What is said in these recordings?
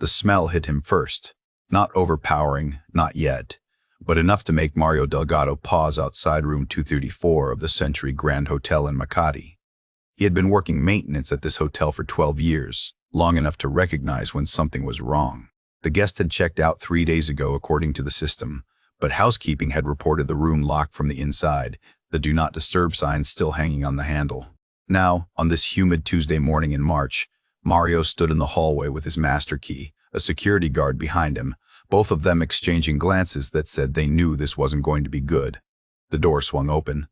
The smell hit him first. Not overpowering, not yet, but enough to make Mario Delgado pause outside room 234 of the Century Grand Hotel in Makati. He had been working maintenance at this hotel for 12 years, long enough to recognize when something was wrong. The guest had checked out 3 days ago according to the system, but housekeeping had reported the room locked from the inside, the Do Not Disturb sign still hanging on the handle. Now, on this humid Tuesday morning in March, Mario stood in the hallway with his master key, a security guard behind him, both of them exchanging glances that said they knew this wasn't going to be good. The door swung open.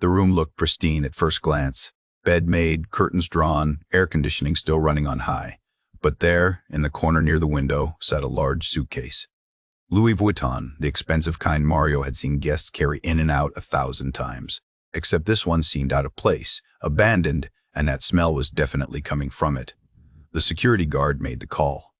The room looked pristine at first glance. Bed made, curtains drawn, air conditioning still running on high. But there, in the corner near the window, sat a large suitcase. Louis Vuitton, the expensive kind Mario had seen guests carry in and out 1,000 times. Except this one seemed out of place, abandoned, and that smell was definitely coming from it. The security guard made the call.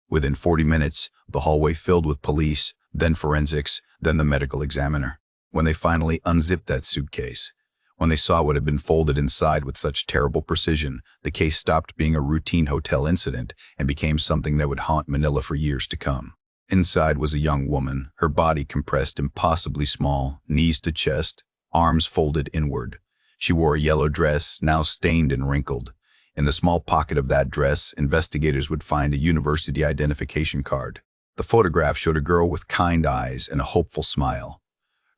Within 40 minutes, the hallway filled with police, then forensics, then the medical examiner. When they finally unzipped that suitcase, when they saw what had been folded inside with such terrible precision, the case stopped being a routine hotel incident and became something that would haunt Manila for years to come. Inside was a young woman, her body compressed impossibly small, knees to chest, arms folded inward. She wore a yellow dress, now stained and wrinkled. In the small pocket of that dress, investigators would find a university identification card. The photograph showed a girl with kind eyes and a hopeful smile.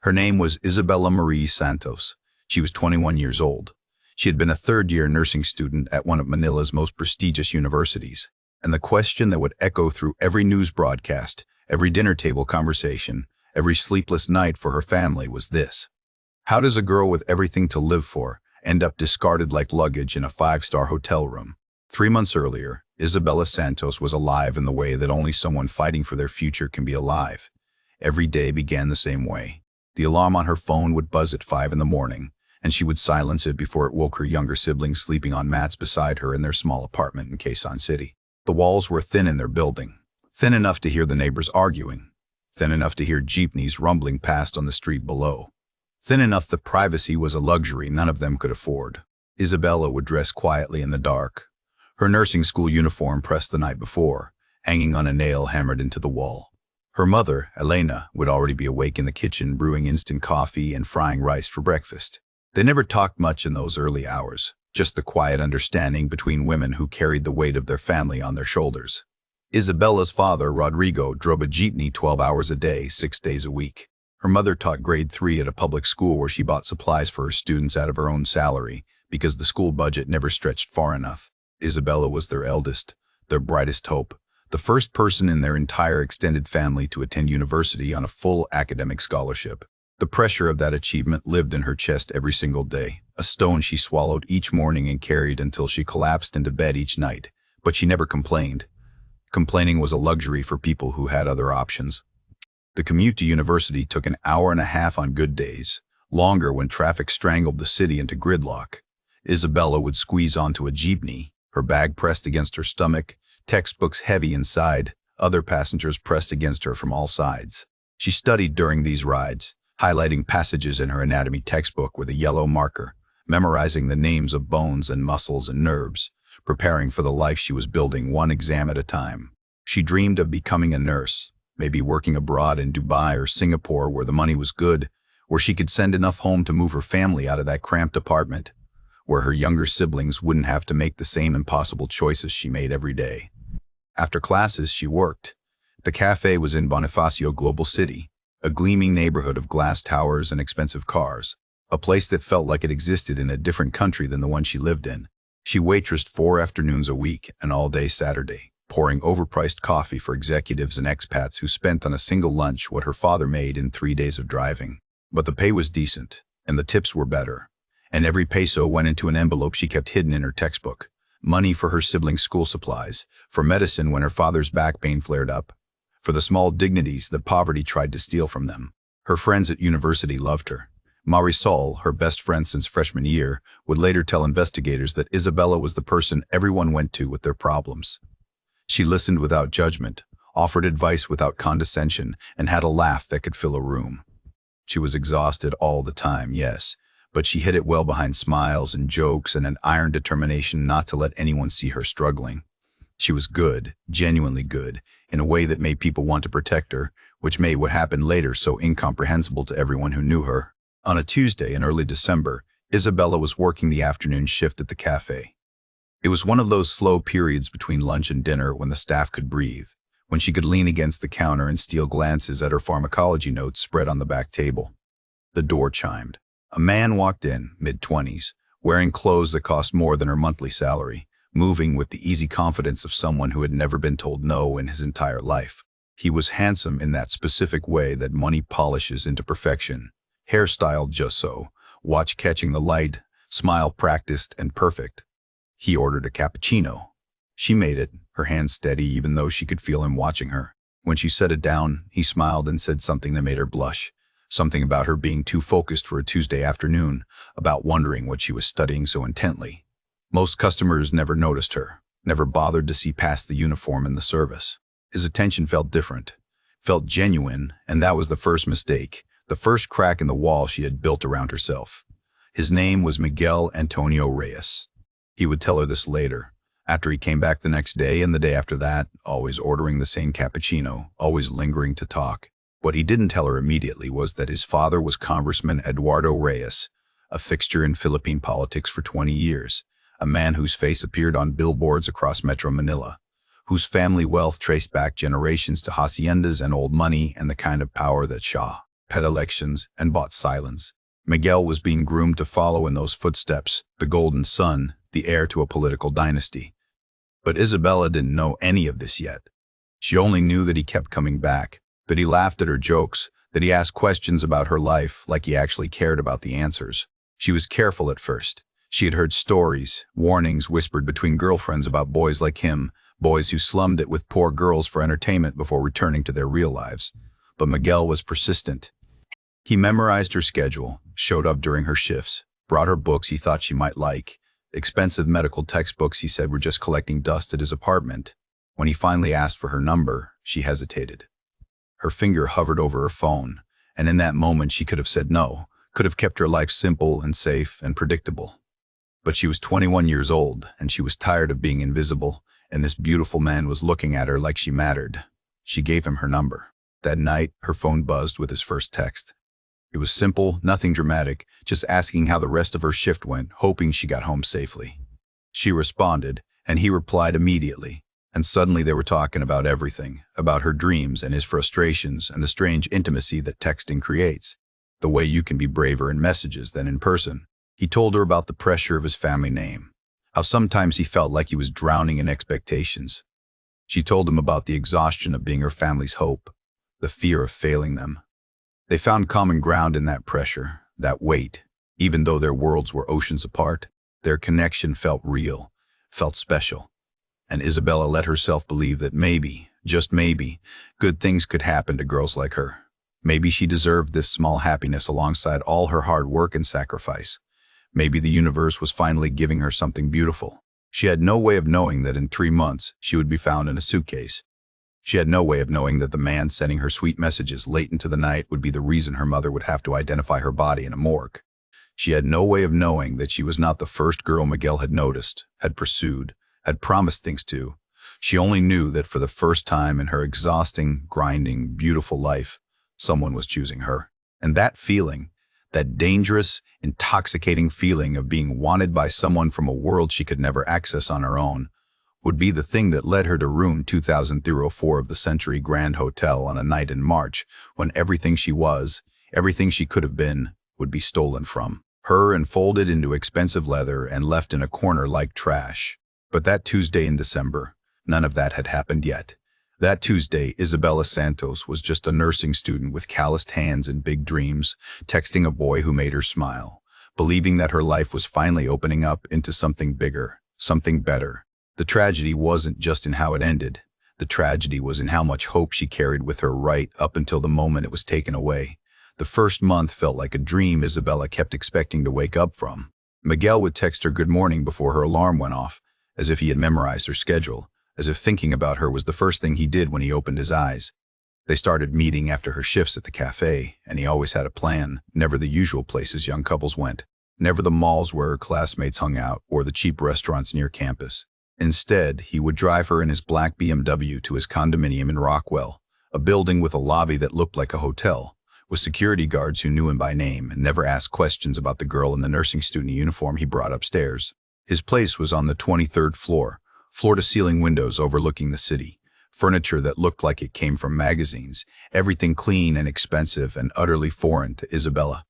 Her name was Isabella Marie Santos. She was 21 years old. She had been a third-year nursing student at one of Manila's most prestigious universities. And the question that would echo through every news broadcast, every dinner table conversation, every sleepless night for her family was this: how does a girl with everything to live for end up discarded like luggage in a 5-star hotel room? 3 months earlier, Isabella Santos was alive in the way that only someone fighting for their future can be alive. Every day began the same way. The alarm on her phone would buzz at 5 in the morning, and she would silence it before it woke her younger siblings sleeping on mats beside her in their small apartment in Quezon City. The walls were thin in their building, thin enough to hear the neighbors arguing, thin enough to hear jeepneys rumbling past on the street below, thin enough that privacy was a luxury none of them could afford. Isabella would dress quietly in the dark, her nursing school uniform pressed the night before, hanging on a nail hammered into the wall. Her mother, Elena, would already be awake in the kitchen brewing instant coffee and frying rice for breakfast. They never talked much in those early hours, just the quiet understanding between women who carried the weight of their family on their shoulders. Isabella's father, Rodrigo, drove a jeepney 12 hours a day, 6 days a week. Her mother taught grade 3 at a public school where she bought supplies for her students out of her own salary because the school budget never stretched far enough. Isabella was their eldest, their brightest hope, the first person in their entire extended family to attend university on a full academic scholarship. The pressure of that achievement lived in her chest every single day, a stone she swallowed each morning and carried until she collapsed into bed each night. But she never complained. Complaining was a luxury for people who had other options. The commute to university took an hour and a half on good days, longer when traffic strangled the city into gridlock. Isabella would squeeze onto a jeepney, her bag pressed against her stomach, textbooks heavy inside, other passengers pressed against her from all sides. She studied during these rides, highlighting passages in her anatomy textbook with a yellow marker, memorizing the names of bones and muscles and nerves, preparing for the life she was building one exam at a time. She dreamed of becoming a nurse, maybe working abroad in Dubai or Singapore where the money was good, where she could send enough home to move her family out of that cramped apartment, where her younger siblings wouldn't have to make the same impossible choices she made every day. After classes, she worked. The cafe was in Bonifacio Global City, a gleaming neighborhood of glass towers and expensive cars, a place that felt like it existed in a different country than the one she lived in. She waitressed 4 afternoons a week and all day Saturday, pouring overpriced coffee for executives and expats who spent on a single lunch what her father made in 3 days of driving. But the pay was decent, and the tips were better, and every peso went into an envelope she kept hidden in her textbook. Money for her siblings' school supplies, for medicine when her father's back pain flared up, for the small dignities that poverty tried to steal from them. Her friends at university loved her. Marisol, her best friend since freshman year, would later tell investigators that Isabella was the person everyone went to with their problems. She listened without judgment, offered advice without condescension, and had a laugh that could fill a room. She was exhausted all the time, yes, but she hid it well behind smiles and jokes and an iron determination not to let anyone see her struggling. She was good, genuinely good, in a way that made people want to protect her, which made what happened later so incomprehensible to everyone who knew her. On a Tuesday in early December, Isabella was working the afternoon shift at the cafe. It was one of those slow periods between lunch and dinner when the staff could breathe, when she could lean against the counter and steal glances at her pharmacology notes spread on the back table. The door chimed. A man walked in, mid-20s, wearing clothes that cost more than her monthly salary, moving with the easy confidence of someone who had never been told no in his entire life. He was handsome in that specific way that money polishes into perfection. Hairstyled just so, watch catching the light, smile practiced and perfect. He ordered a cappuccino. She made it, her hand steady even though she could feel him watching her. When she set it down, he smiled and said something that made her blush. Something about her being too focused for a Tuesday afternoon, about wondering what she was studying so intently. Most customers never noticed her, never bothered to see past the uniform and the service. His attention felt different, felt genuine, and that was the first mistake, the first crack in the wall she had built around herself. His name was Miguel Antonio Reyes. He would tell her this later, after he came back the next day and the day after that, always ordering the same cappuccino, always lingering to talk. What he didn't tell her immediately was that his father was Congressman Eduardo Reyes, a fixture in Philippine politics for 20 years, a man whose face appeared on billboards across Metro Manila, whose family wealth traced back generations to haciendas and old money and the kind of power that pet elections and bought silence. Miguel was being groomed to follow in those footsteps, the golden son, the heir to a political dynasty. But Isabella didn't know any of this yet. She only knew that he kept coming back, that he laughed at her jokes, that he asked questions about her life like he actually cared about the answers. She was careful at first. She had heard stories, warnings whispered between girlfriends about boys like him, boys who slummed it with poor girls for entertainment before returning to their real lives. But Miguel was persistent. He memorized her schedule, showed up during her shifts, brought her books he thought she might like, expensive medical textbooks he said were just collecting dust at his apartment. When he finally asked for her number, she hesitated. Her finger hovered over her phone, and in that moment she could have said no, could have kept her life simple and safe and predictable. But she was 21 years old, and she was tired of being invisible, and this beautiful man was looking at her like she mattered. She gave him her number. That night, her phone buzzed with his first text. It was simple, nothing dramatic, just asking how the rest of her shift went, hoping she got home safely. She responded, and he replied immediately. And suddenly they were talking about everything, about her dreams and his frustrations and the strange intimacy that texting creates, the way you can be braver in messages than in person. He told her about the pressure of his family name, how sometimes he felt like he was drowning in expectations. She told him about the exhaustion of being her family's hope, the fear of failing them. They found common ground in that pressure, that weight. Even though their worlds were oceans apart, their connection felt real, felt special. And Isabella let herself believe that maybe, just maybe, good things could happen to girls like her. Maybe she deserved this small happiness alongside all her hard work and sacrifice. Maybe the universe was finally giving her something beautiful. She had no way of knowing that in 3 months she would be found in a suitcase. She had no way of knowing that the man sending her sweet messages late into the night would be the reason her mother would have to identify her body in a morgue. She had no way of knowing that she was not the first girl Miguel had noticed, had pursued, had promised things to. She only knew that for the first time in her exhausting, grinding, beautiful life, someone was choosing her. And that feeling, that dangerous, intoxicating feeling of being wanted by someone from a world she could never access on her own, would be the thing that led her to room 2004 of the Century Grand Hotel on a night in March when everything she was, everything she could have been, would be stolen from her and folded into expensive leather and left in a corner like trash. But that Tuesday in December, none of that had happened yet. That Tuesday, Isabella Santos was just a nursing student with calloused hands and big dreams, texting a boy who made her smile, believing that her life was finally opening up into something bigger, something better. The tragedy wasn't just in how it ended. The tragedy was in how much hope she carried with her right up until the moment it was taken away. The first month felt like a dream Isabella kept expecting to wake up from. Miguel would text her good morning before her alarm went off, as if he had memorized her schedule, as if thinking about her was the first thing he did when he opened his eyes. They started meeting after her shifts at the cafe, and he always had a plan, never the usual places young couples went, never the malls where her classmates hung out or the cheap restaurants near campus. Instead, he would drive her in his black BMW to his condominium in Rockwell, a building with a lobby that looked like a hotel, with security guards who knew him by name and never asked questions about the girl in the nursing student uniform he brought upstairs. His place was on the 23rd floor, floor-to-ceiling windows overlooking the city, furniture that looked like it came from magazines, everything clean and expensive and utterly foreign to Isabella.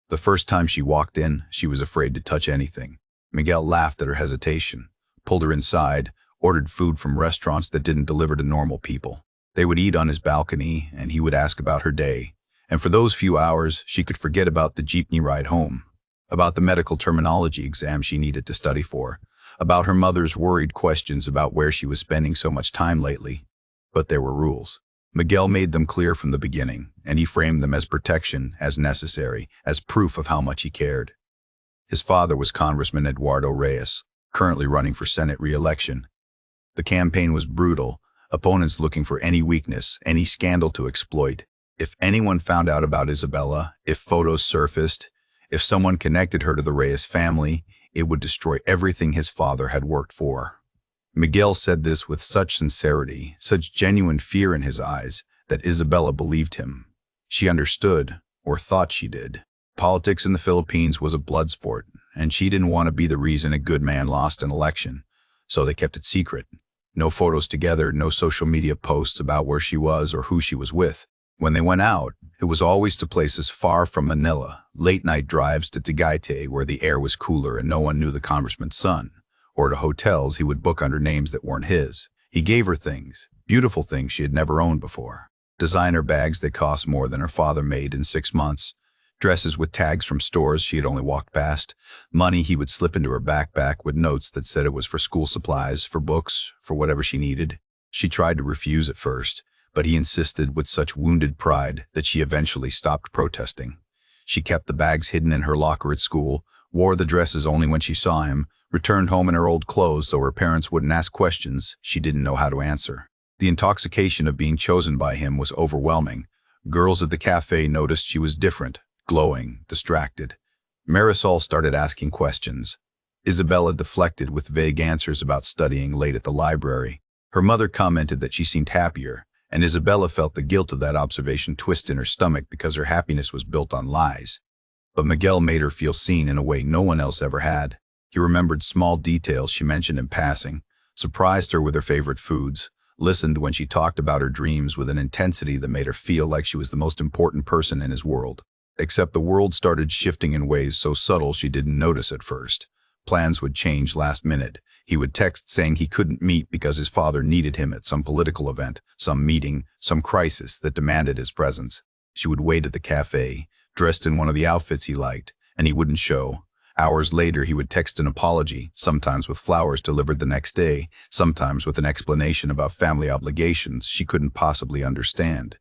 The first time she walked in, she was afraid to touch anything. Miguel laughed at her hesitation, pulled her inside, ordered food from restaurants that didn't deliver to normal people. They would eat on his balcony, and he would ask about her day. And for those few hours, she could forget about the jeepney ride home, about the medical terminology exam she needed to study for, about her mother's worried questions about where she was spending so much time lately. But there were rules. Miguel made them clear from the beginning, and he framed them as protection, as necessary, as proof of how much he cared. His father was Congressman Eduardo Reyes, currently running for Senate re-election. The campaign was brutal, opponents looking for any weakness, any scandal to exploit. If anyone found out about Isabella, if photos surfaced, if someone connected her to the Reyes family, it would destroy everything his father had worked for. Miguel said this with such sincerity, such genuine fear in his eyes, that Isabella believed him. She understood, or thought she did. Politics in the Philippines was a blood sport, and she didn't want to be the reason a good man lost an election, so they kept it secret. No photos together, no social media posts about where she was or who she was with. When they went out, it was always to places far from Manila, late-night drives to Tagaytay where the air was cooler and no one knew the congressman's son, or to hotels he would book under names that weren't his. He gave her things, beautiful things she had never owned before. Designer bags that cost more than her father made in 6 months, dresses with tags from stores she had only walked past, money he would slip into her backpack with notes that said it was for school supplies, for books, for whatever she needed. She tried to refuse at first, but he insisted with such wounded pride that she eventually stopped protesting. She kept the bags hidden in her locker at school, wore the dresses only when she saw him, returned home in her old clothes so her parents wouldn't ask questions she didn't know how to answer. The intoxication of being chosen by him was overwhelming. Girls at the cafe noticed she was different, glowing, distracted. Marisol started asking questions. Isabella deflected with vague answers about studying late at the library. Her mother commented that she seemed happier, and Isabella felt the guilt of that observation twist in her stomach because her happiness was built on lies. But Miguel made her feel seen in a way no one else ever had. He remembered small details she mentioned in passing, surprised her with her favorite foods, listened when she talked about her dreams with an intensity that made her feel like she was the most important person in his world. Except the world started shifting in ways so subtle she didn't notice at first. Plans would change last minute. He would text saying he couldn't meet because his father needed him at some political event, some meeting, some crisis that demanded his presence. She would wait at the cafe, dressed in one of the outfits he liked, and he wouldn't show. Hours later, he would text an apology, sometimes with flowers delivered the next day, sometimes with an explanation about family obligations she couldn't possibly understand.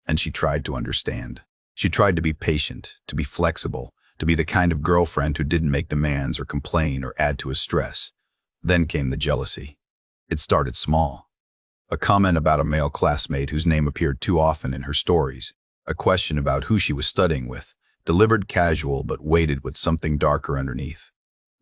And she tried to understand. She tried to be patient, to be flexible, to be the kind of girlfriend who didn't make demands or complain or add to his stress. Then came the jealousy. It started small. A comment about a male classmate whose name appeared too often in her stories. A question about who she was studying with, delivered casual but weighted with something darker underneath.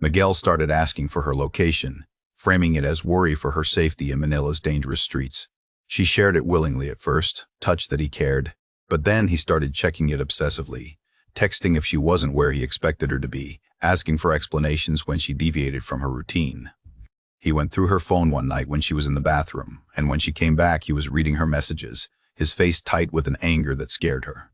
Miguel started asking for her location, framing it as worry for her safety in Manila's dangerous streets. She shared it willingly at first, touched that he cared, but then he started checking it obsessively, texting if she wasn't where he expected her to be, asking for explanations when she deviated from her routine. He went through her phone one night when she was in the bathroom, and when she came back he was reading her messages, his face tight with an anger that scared her.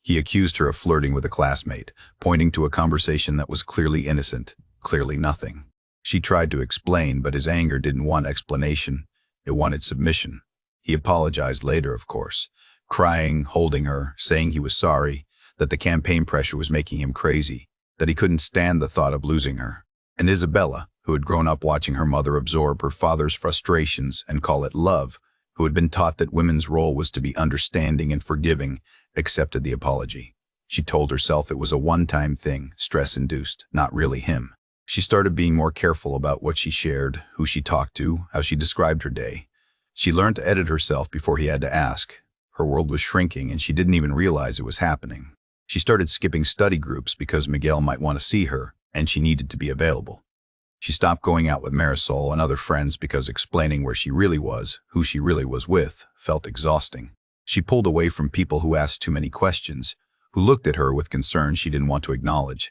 He accused her of flirting with a classmate, pointing to a conversation that was clearly innocent, clearly nothing. She tried to explain, but his anger didn't want explanation. It wanted submission. He apologized later, of course, crying, holding her, saying he was sorry, that the campaign pressure was making him crazy, that he couldn't stand the thought of losing her. And Isabella, who had grown up watching her mother absorb her father's frustrations and call it love, who had been taught that women's role was to be understanding and forgiving, accepted the apology. She told herself it was a one-time thing, stress-induced, not really him. She started being more careful about what she shared, who she talked to, how she described her day. She learned to edit herself before he had to ask. Her world was shrinking and she didn't even realize it was happening. She started skipping study groups because Miguel might want to see her, and she needed to be available. She stopped going out with Marisol and other friends because explaining where she really was, who she really was with, felt exhausting. She pulled away from people who asked too many questions, who looked at her with concern she didn't want to acknowledge.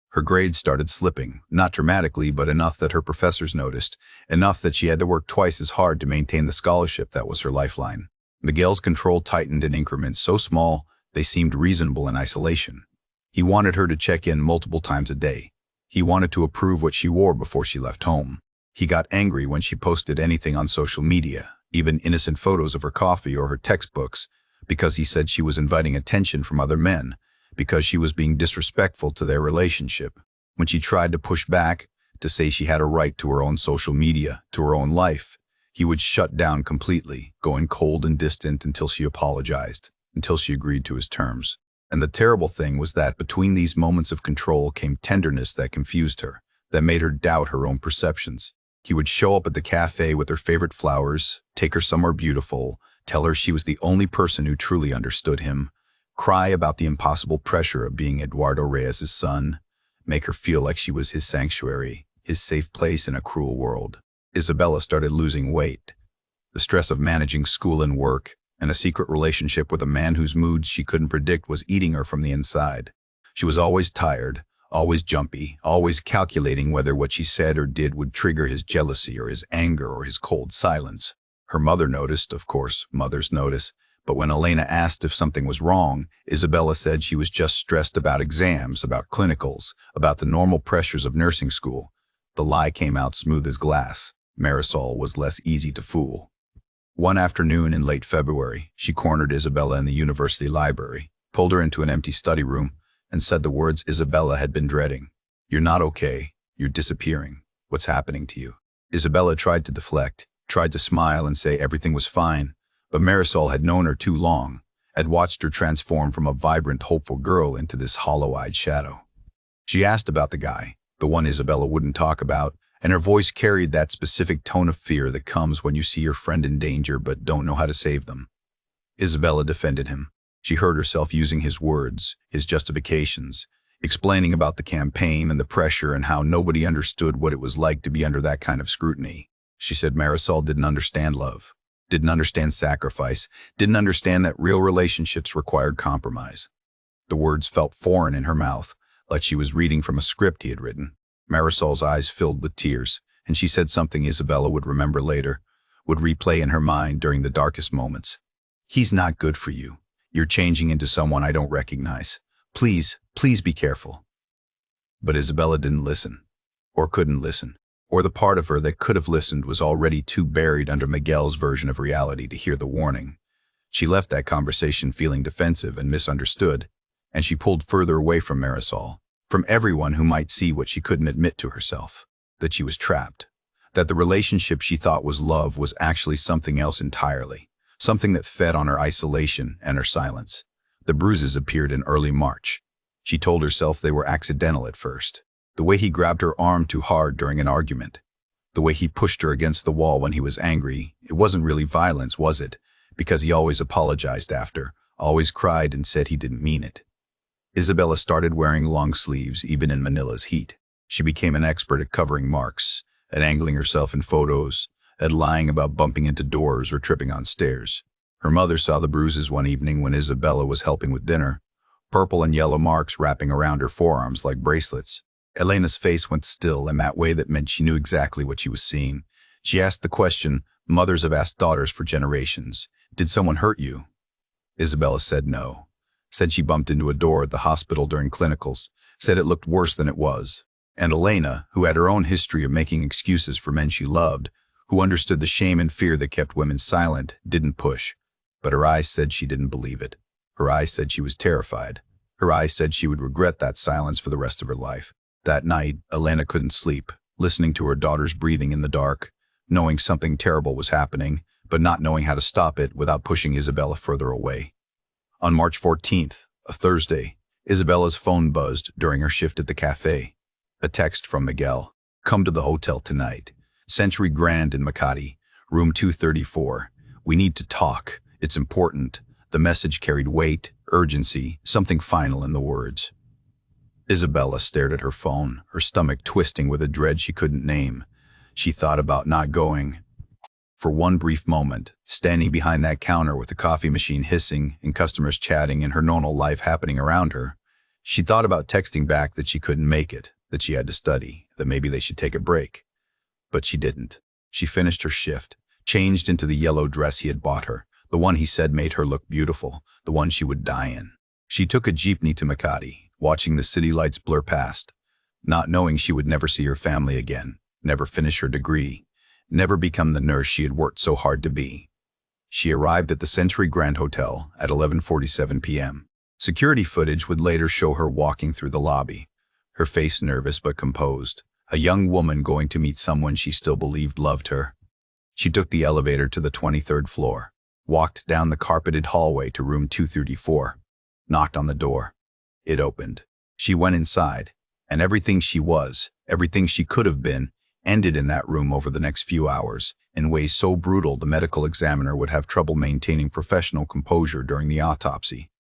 Her grades started slipping, not dramatically, but enough that her professors noticed, enough that she had to work twice as hard to maintain the scholarship that was her lifeline. Miguel's control tightened in increments so small they seemed reasonable in isolation. He wanted her to check in multiple times a day. He wanted to approve what she wore before she left home. He got angry when she posted anything on social media, even innocent photos of her coffee or her textbooks, because he said she was inviting attention from other men, because she was being disrespectful to their relationship. When she tried to push back, to say she had a right to her own social media, to her own life, he would shut down completely, going cold and distant until she apologized, until she agreed to his terms. And the terrible thing was that between these moments of control came tenderness that confused her, that made her doubt her own perceptions. He would show up at the cafe with her favorite flowers, take her somewhere beautiful, tell her she was the only person who truly understood him, cry about the impossible pressure of being Eduardo Reyes's son, make her feel like she was his sanctuary, his safe place in a cruel world. Isabella started losing weight. The stress of managing school and work, and a secret relationship with a man whose moods she couldn't predict was eating her from the inside. She was always tired, always jumpy, always calculating whether what she said or did would trigger his jealousy or his anger or his cold silence. Her mother noticed, of course, mothers notice, but when Elena asked if something was wrong, Isabella said she was just stressed about exams, about clinicals, about the normal pressures of nursing school. The lie came out smooth as glass. Marisol was less easy to fool. One afternoon in late February, she cornered Isabella in the university library, pulled her into an empty study room, and said the words Isabella had been dreading. "You're not okay. You're disappearing. What's happening to you?" Isabella tried to deflect, tried to smile and say everything was fine, but Marisol had known her too long, had watched her transform from a vibrant, hopeful girl into this hollow-eyed shadow. She asked about the guy, the one Isabella wouldn't talk about, and her voice carried that specific tone of fear that comes when you see your friend in danger but don't know how to save them. Isabella defended him. She heard herself using his words, his justifications, explaining about the campaign and the pressure and how nobody understood what it was like to be under that kind of scrutiny. She said Marisol didn't understand love, didn't understand sacrifice, didn't understand that real relationships required compromise. The words felt foreign in her mouth, like she was reading from a script he had written. Marisol's eyes filled with tears, and she said something Isabella would remember later, would replay in her mind during the darkest moments. "He's not good for you. You're changing into someone I don't recognize. Please, please be careful." But Isabella didn't listen, or couldn't listen, or the part of her that could have listened was already too buried under Miguel's version of reality to hear the warning. She left that conversation feeling defensive and misunderstood, and she pulled further away from Marisol, from everyone who might see what she couldn't admit to herself, that she was trapped, that the relationship she thought was love was actually something else entirely, something that fed on her isolation and her silence. The bruises appeared in early March. She told herself they were accidental at first. The way he grabbed her arm too hard during an argument, the way he pushed her against the wall when he was angry, it wasn't really violence, was it? Because he always apologized after, always cried and said he didn't mean it. Isabella started wearing long sleeves even in Manila's heat. She became an expert at covering marks, at angling herself in photos, at lying about bumping into doors or tripping on stairs. Her mother saw the bruises one evening when Isabella was helping with dinner, purple and yellow marks wrapping around her forearms like bracelets. Elena's face went still in that way that meant she knew exactly what she was seeing. She asked the question mothers have asked daughters for generations. "Did someone hurt you?" Isabella said no. Said she bumped into a door at the hospital during clinicals, said it looked worse than it was. And Elena, who had her own history of making excuses for men she loved, who understood the shame and fear that kept women silent, didn't push. But her eyes said she didn't believe it. Her eyes said she was terrified. Her eyes said she would regret that silence for the rest of her life. That night, Elena couldn't sleep, listening to her daughter's breathing in the dark, knowing something terrible was happening, but not knowing how to stop it without pushing Isabella further away. On March 14th, a Thursday, Isabella's phone buzzed during her shift at the cafe. A text from Miguel. "Come to the hotel tonight. Century Grand in Makati, room 234. We need to talk. It's important." The message carried weight, urgency, something final in the words. Isabella stared at her phone, her stomach twisting with a dread she couldn't name. She thought about not going. For one brief moment, standing behind that counter with the coffee machine hissing and customers chatting and her normal life happening around her, she thought about texting back that she couldn't make it, that she had to study, that maybe they should take a break. But she didn't. She finished her shift, changed into the yellow dress he had bought her, the one he said made her look beautiful, the one she would die in. She took a jeepney to Makati, watching the city lights blur past, not knowing she would never see her family again, never finish her degree, never become the nurse she had worked so hard to be. She arrived at the Century Grand Hotel at 11:47 p.m. Security footage would later show her walking through the lobby, her face nervous but composed, a young woman going to meet someone she still believed loved her. She took the elevator to the 23rd floor, walked down the carpeted hallway to room 234, knocked on the door. It opened. She went inside, and everything she was, everything she could have been, ended in that room over the next few hours, in ways so brutal the medical examiner would have trouble maintaining professional composure during the autopsy.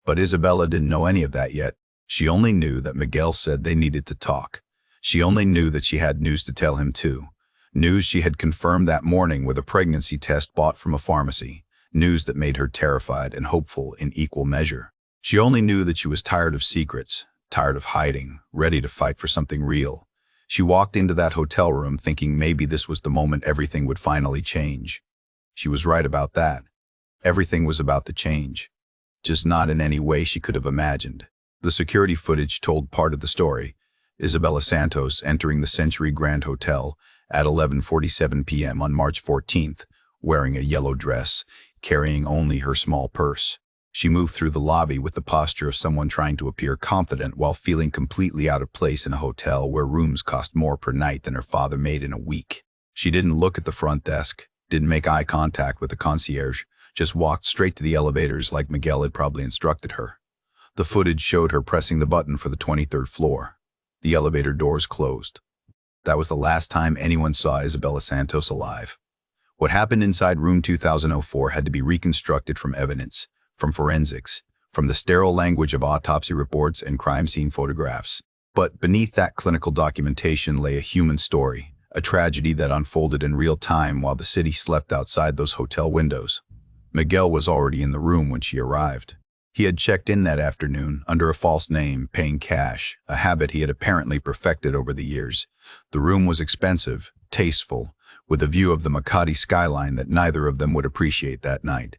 But Isabella didn't know any of that yet. She only knew that Miguel said they needed to talk. She only knew that she had news to tell him too. News she had confirmed that morning with a pregnancy test bought from a pharmacy. News that made her terrified and hopeful in equal measure. She only knew that she was tired of secrets, tired of hiding, ready to fight for something real. She walked into that hotel room thinking maybe this was the moment everything would finally change. She was right about that. Everything was about to change, just not in any way she could have imagined. The security footage told part of the story. Isabella Santos entering the Century Grand Hotel at 11:47 p.m. on March 14th, wearing a yellow dress, carrying only her small purse. She moved through the lobby with the posture of someone trying to appear confident while feeling completely out of place in a hotel where rooms cost more per night than her father made in a week. She didn't look at the front desk, didn't make eye contact with the concierge, just walked straight to the elevators like Miguel had probably instructed her. The footage showed her pressing the button for the 23rd floor. The elevator doors closed. That was the last time anyone saw Isabella Santos alive. What happened inside room 2004 had to be reconstructed from evidence, from forensics, from the sterile language of autopsy reports and crime scene photographs. But beneath that clinical documentation lay a human story, a tragedy that unfolded in real time while the city slept outside those hotel windows. Miguel was already in the room when she arrived. He had checked in that afternoon under a false name, paying cash, a habit he had apparently perfected over the years. The room was expensive, tasteful, with a view of the Makati skyline that neither of them would appreciate that night.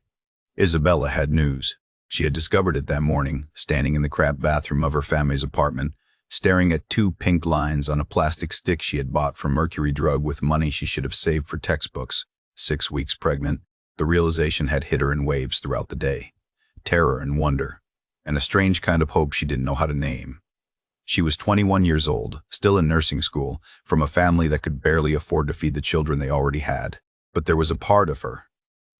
Isabella had news. She had discovered it that morning, standing in the cramped bathroom of her family's apartment, staring at 2 pink lines on a plastic stick she had bought from Mercury Drug with money she should have saved for textbooks. 6 weeks pregnant, the realization had hit her in waves throughout the day. Terror and wonder, and a strange kind of hope she didn't know how to name. She was 21 years old, still in nursing school, from a family that could barely afford to feed the children they already had. But there was a part of her,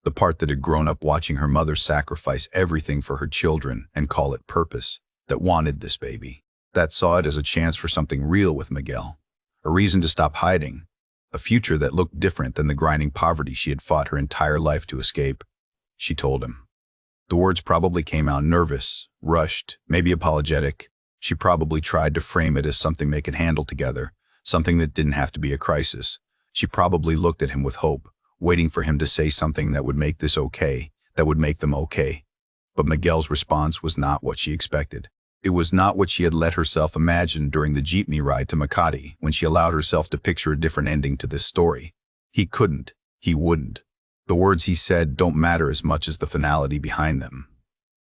the part that had grown up watching her mother sacrifice everything for her children and call it purpose, that wanted this baby, that saw it as a chance for something real with Miguel, a reason to stop hiding, a future that looked different than the grinding poverty she had fought her entire life to escape. She told him. The words probably came out nervous, rushed, maybe apologetic. She probably tried to frame it as something they could handle together, something that didn't have to be a crisis. She probably looked at him with hope, waiting for him to say something that would make this okay, that would make them okay. But Miguel's response was not what she expected. It was not what she had let herself imagine during the jeepney ride to Makati when she allowed herself to picture a different ending to this story. He couldn't. He wouldn't. The words he said don't matter as much as the finality behind them.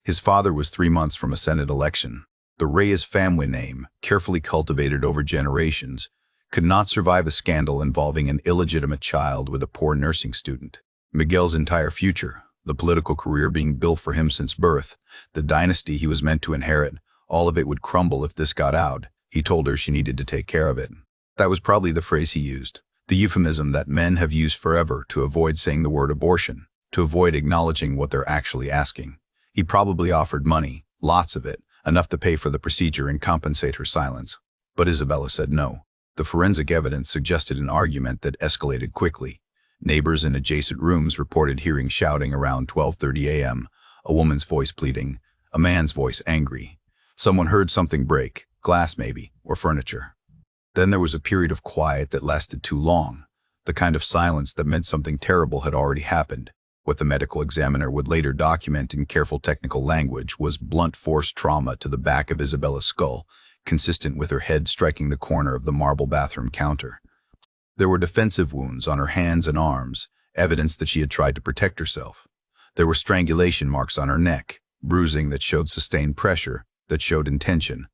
His father was 3 months from a Senate election. The Reyes family name, carefully cultivated over generations, could not survive a scandal involving an illegitimate child with a poor nursing student. Miguel's entire future, the political career being built for him since birth, the dynasty he was meant to inherit, all of it would crumble if this got out. He told her she needed to take care of it. That was probably the phrase he used. The euphemism that men have used forever to avoid saying the word abortion, to avoid acknowledging what they're actually asking. He probably offered money, lots of it, enough to pay for the procedure and compensate her silence. But Isabella said no. The forensic evidence suggested an argument that escalated quickly. Neighbors in adjacent rooms reported hearing shouting around 12:30 a.m., a woman's voice pleading, a man's voice angry. Someone heard something break, glass maybe, or furniture. Then there was a period of quiet that lasted too long, the kind of silence that meant something terrible had already happened. What the medical examiner would later document in careful technical language was blunt force trauma to the back of Isabella's skull, consistent with her head striking the corner of the marble bathroom counter. There were defensive wounds on her hands and arms, evidence that she had tried to protect herself. There were strangulation marks on her neck, bruising that showed sustained pressure, that showed intention.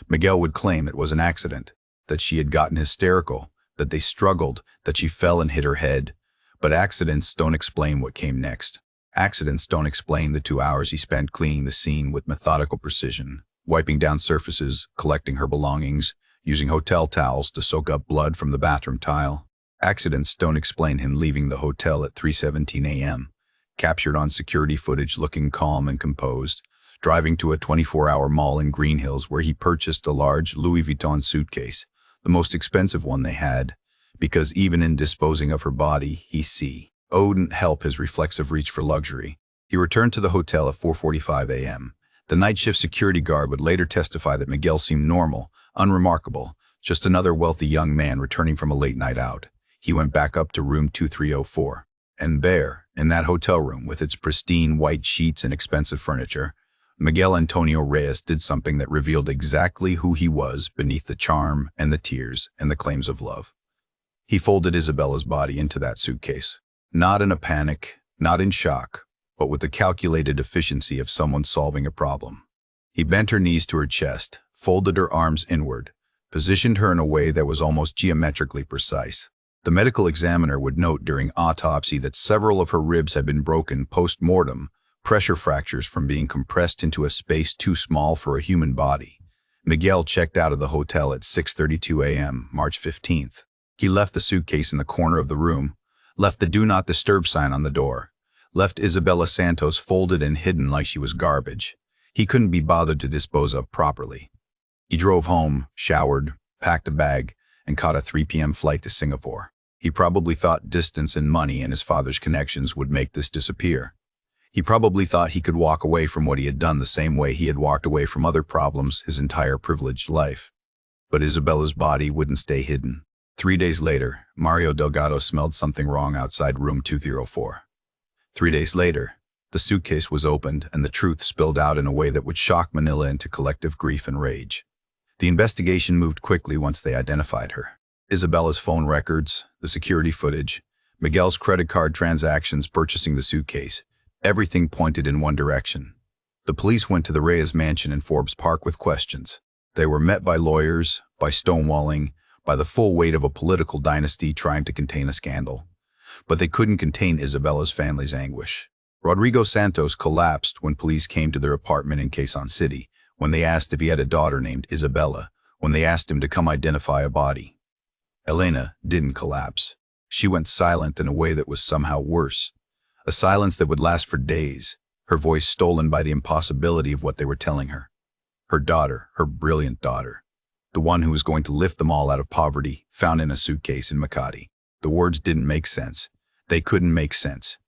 Miguel would claim it was an accident, that she had gotten hysterical, that they struggled, that she fell and hit her head. But accidents don't explain what came next. Accidents don't explain the 2 hours he spent cleaning the scene with methodical precision, wiping down surfaces, collecting her belongings, using hotel towels to soak up blood from the bathroom tile. Accidents don't explain him leaving the hotel at 3:17 a.m., captured on security footage looking calm and composed, driving to a 24-hour mall in Green Hills where he purchased a large Louis Vuitton suitcase, the most expensive one they had, because even in disposing of her body, he wouldn't help his reflexive reach for luxury. He returned to the hotel at 4:45 a.m. The night shift security guard would later testify that Miguel seemed normal, unremarkable, just another wealthy young man returning from a late night out. He went back up to room 2304. And there, in that hotel room with its pristine white sheets and expensive furniture, Miguel Antonio Reyes did something that revealed exactly who he was beneath the charm and the tears and the claims of love. He folded Isabella's body into that suitcase, not in a panic, not in shock, but with the calculated efficiency of someone solving a problem. He bent her knees to her chest, folded her arms inward, positioned her in a way that was almost geometrically precise. The medical examiner would note during autopsy that several of her ribs had been broken post-mortem, pressure fractures from being compressed into a space too small for a human body. Miguel checked out of the hotel at 6:32 a.m., March 15th. He left the suitcase in the corner of the room, left the "Do Not Disturb" sign on the door, left Isabella Santos folded and hidden like she was garbage. He couldn't be bothered to dispose of properly. He drove home, showered, packed a bag, and caught a 3 p.m. flight to Singapore. He probably thought distance and money and his father's connections would make this disappear. He probably thought he could walk away from what he had done the same way he had walked away from other problems his entire privileged life. But Isabella's body wouldn't stay hidden. 3 days later, Mario Delgado smelled something wrong outside room 2304. 3 days later, the suitcase was opened and the truth spilled out in a way that would shock Manila into collective grief and rage. The investigation moved quickly once they identified her. Isabella's phone records, the security footage, Miguel's credit card transactions purchasing the suitcase, everything pointed in one direction. The police went to the Reyes mansion in Forbes Park with questions. They were met by lawyers, by stonewalling, by the full weight of a political dynasty trying to contain a scandal. But they couldn't contain Isabella's family's anguish. Rodrigo Santos collapsed when police came to their apartment in Quezon City, when they asked if he had a daughter named Isabella, when they asked him to come identify a body. Elena didn't collapse. She went silent in a way that was somehow worse. A silence that would last for days, her voice stolen by the impossibility of what they were telling her. Her daughter, her brilliant daughter, the one who was going to lift them all out of poverty, found in a suitcase in Makati. The words didn't make sense. They couldn't make sense.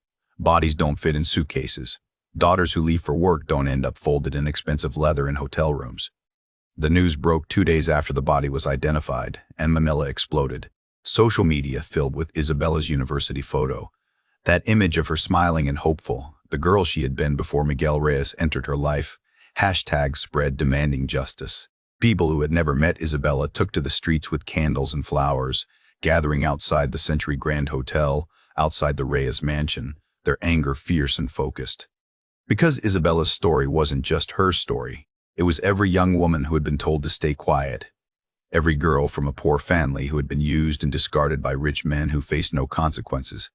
Bodies don't fit in suitcases. Daughters who leave for work don't end up folded in expensive leather in hotel rooms. The news broke 2 days after the body was identified, and Manila exploded. Social media filled with Isabella's university photo. That image of her smiling and hopeful, the girl she had been before Miguel Reyes entered her life. Hashtags spread demanding justice. People who had never met Isabella took to the streets with candles and flowers, gathering outside the Century Grand Hotel, outside the Reyes mansion, their anger fierce and focused. Because Isabella's story wasn't just her story, it was every young woman who had been told to stay quiet. Every girl from a poor family who had been used and discarded by rich men who faced no consequences.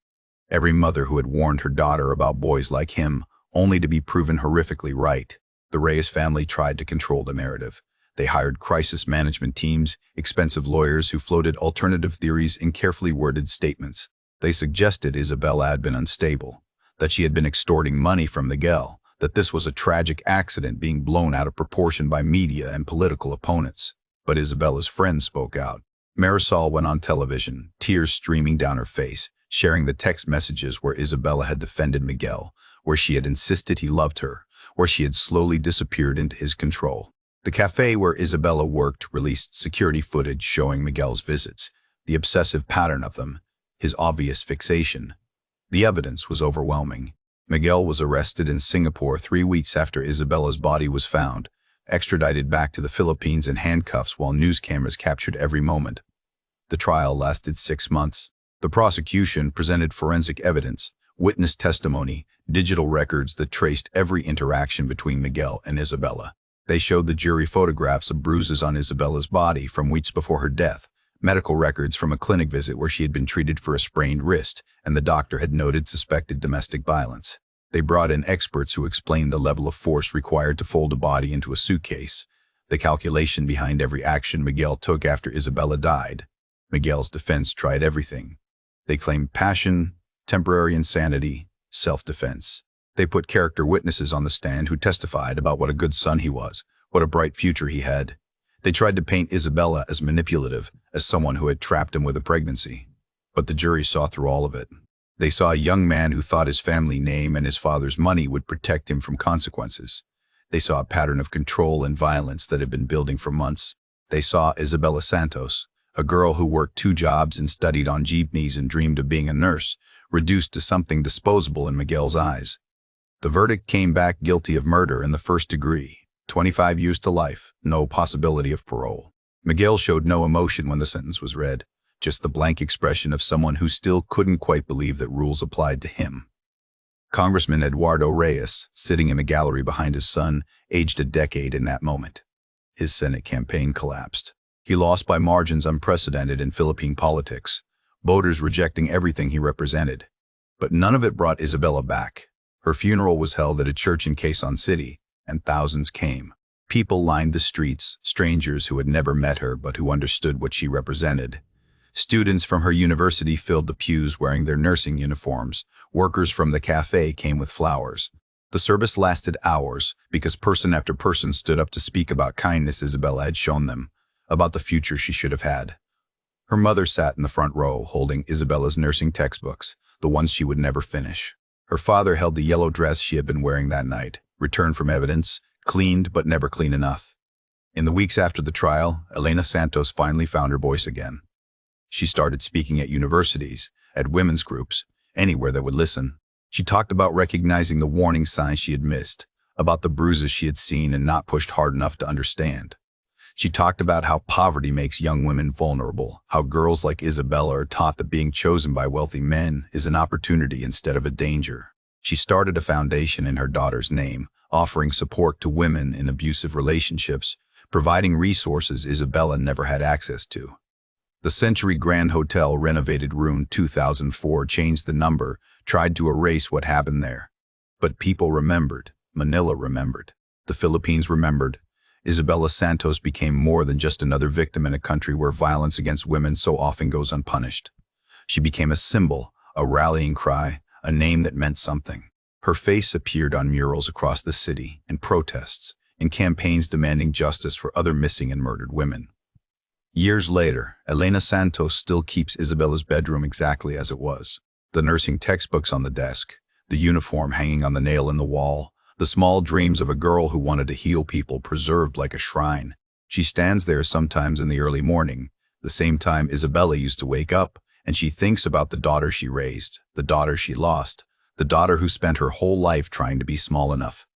Every mother who had warned her daughter about boys like him, only to be proven horrifically right. The Reyes family tried to control the narrative. They hired crisis management teams, expensive lawyers who floated alternative theories in carefully worded statements. They suggested Isabella had been unstable, that she had been extorting money from Miguel, that this was a tragic accident being blown out of proportion by media and political opponents. But Isabella's friends spoke out. Marisol went on television, tears streaming down her face, sharing the text messages where Isabella had defended Miguel, where she had insisted he loved her, where she had slowly disappeared into his control. The cafe where Isabella worked released security footage showing Miguel's visits, the obsessive pattern of them, his obvious fixation. The evidence was overwhelming. Miguel was arrested in Singapore 3 weeks after Isabella's body was found, extradited back to the Philippines in handcuffs while news cameras captured every moment. The trial lasted 6 months. The prosecution presented forensic evidence, witness testimony, digital records that traced every interaction between Miguel and Isabella. They showed the jury photographs of bruises on Isabella's body from weeks before her death, medical records from a clinic visit where she had been treated for a sprained wrist, and the doctor had noted suspected domestic violence. They brought in experts who explained the level of force required to fold a body into a suitcase, the calculation behind every action Miguel took after Isabella died. Miguel's defense tried everything. They claimed passion, temporary insanity, self-defense. They put character witnesses on the stand who testified about what a good son he was, what a bright future he had. They tried to paint Isabella as manipulative, as someone who had trapped him with a pregnancy. But the jury saw through all of it. They saw a young man who thought his family name and his father's money would protect him from consequences. They saw a pattern of control and violence that had been building for months. They saw Isabella Santos, a girl who worked 2 jobs and studied on jeepneys and dreamed of being a nurse, reduced to something disposable in Miguel's eyes. The verdict came back guilty of murder in the 1st degree, 25 years to life, no possibility of parole. Miguel showed no emotion when the sentence was read, just the blank expression of someone who still couldn't quite believe that rules applied to him. Congressman Eduardo Reyes, sitting in a gallery behind his son, aged a decade in that moment. His Senate campaign collapsed. He lost by margins unprecedented in Philippine politics, voters rejecting everything he represented. But none of it brought Isabella back. Her funeral was held at a church in Quezon City, and thousands came. People lined the streets, strangers who had never met her but who understood what she represented. Students from her university filled the pews wearing their nursing uniforms. Workers from the cafe came with flowers. The service lasted hours because person after person stood up to speak about kindness Isabella had shown them, about the future she should have had. Her mother sat in the front row holding Isabella's nursing textbooks, the ones she would never finish. Her father held the yellow dress she had been wearing that night, returned from evidence, cleaned but never clean enough. In the weeks after the trial, Elena Santos finally found her voice again. She started speaking at universities, at women's groups, anywhere that would listen. She talked about recognizing the warning signs she had missed, about the bruises she had seen and not pushed hard enough to understand. She talked about how poverty makes young women vulnerable, how girls like Isabella are taught that being chosen by wealthy men is an opportunity instead of a danger. She started a foundation in her daughter's name, offering support to women in abusive relationships, providing resources Isabella never had access to. The Century Grand Hotel renovated room 2004 changed the number, tried to erase what happened there. But people remembered. Manila remembered. The Philippines remembered. Isabella Santos became more than just another victim in a country where violence against women so often goes unpunished. She became a symbol, a rallying cry, a name that meant something. Her face appeared on murals across the city, in protests, in campaigns demanding justice for other missing and murdered women. Years later, Elena Santos still keeps Isabella's bedroom exactly as it was. The nursing textbooks on the desk, the uniform hanging on the nail in the wall, the small dreams of a girl who wanted to heal people preserved like a shrine. She stands there sometimes in the early morning, the same time Isabella used to wake up, and she thinks about the daughter she raised, the daughter she lost, the daughter who spent her whole life trying to be small enough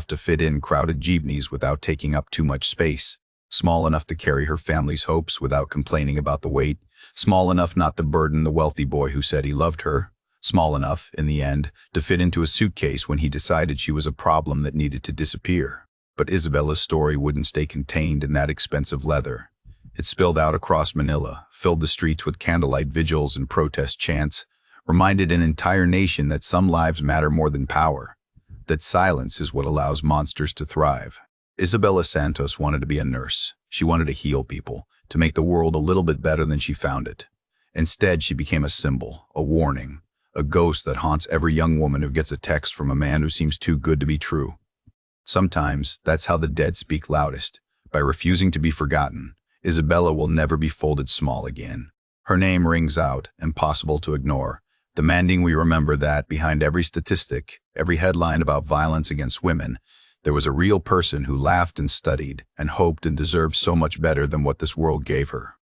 to fit in crowded jeepneys without taking up too much space, small enough to carry her family's hopes without complaining about the weight, small enough not to burden the wealthy boy who said he loved her, small enough, in the end, to fit into a suitcase when he decided she was a problem that needed to disappear. But Isabella's story wouldn't stay contained in that expensive leather. It spilled out across Manila, filled the streets with candlelight vigils and protest chants, reminded an entire nation that some lives matter more than power, that silence is what allows monsters to thrive. Isabella Santos wanted to be a nurse. She wanted to heal people, to make the world a little bit better than she found it. Instead, she became a symbol, a warning, a ghost that haunts every young woman who gets a text from a man who seems too good to be true. Sometimes, that's how the dead speak loudest. By refusing to be forgotten, Isabella will never be folded small again. Her name rings out, impossible to ignore, demanding we remember that behind every statistic, every headline about violence against women, There was a real person who laughed and studied and hoped and deserved so much better than what this world gave her.